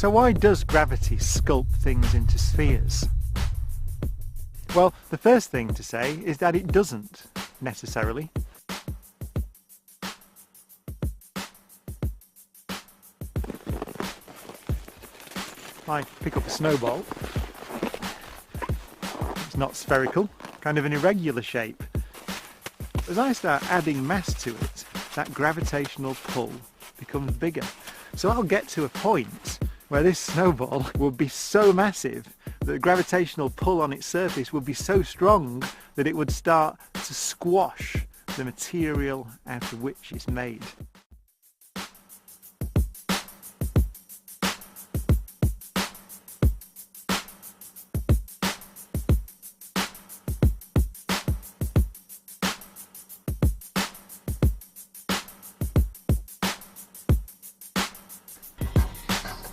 So why does gravity sculpt things into spheres? Well, the first thing to say is that it doesn't, necessarily. If I pick up a snowball, it's not spherical, kind of an irregular shape. As I start adding mass to it, that gravitational pull becomes bigger. So I'll get to a point where this snowball will be so massive that the gravitational pull on its surface would be so strong that it would start to squash the material out of which it's made.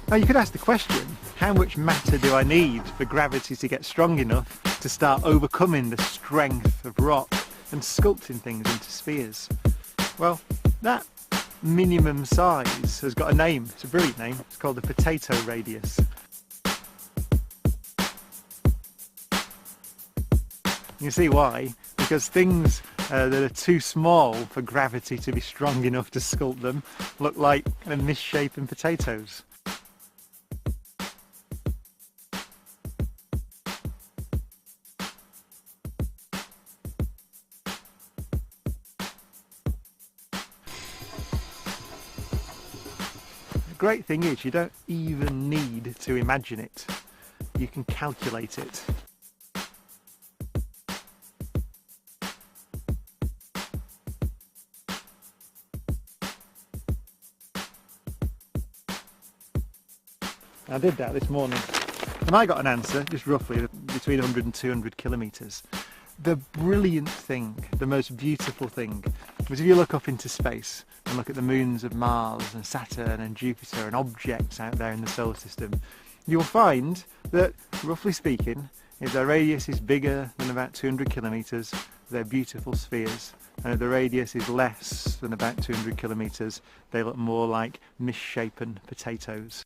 Now you could ask the question, how much matter do I need for gravity to get strong enough to start overcoming the strength of rock and sculpting things into spheres? Well, that minimum size has got a name. It's a brilliant name. It's called the potato radius. You can see why, because things that are too small for gravity to be strong enough to sculpt them look like kind of misshapen potatoes. The great thing is you don't even need to imagine it. You can calculate it. I did that this morning and I got an answer, just roughly between 100 and 200 kilometres. The brilliant thing, the most beautiful thing, was if you look up into space and look at the moons of Mars and Saturn and Jupiter and objects out there in the solar system, you'll find that, roughly speaking, if their radius is bigger than about 200 kilometres, they're beautiful spheres. And if the radius is less than about 200 kilometres, they look more like misshapen potatoes.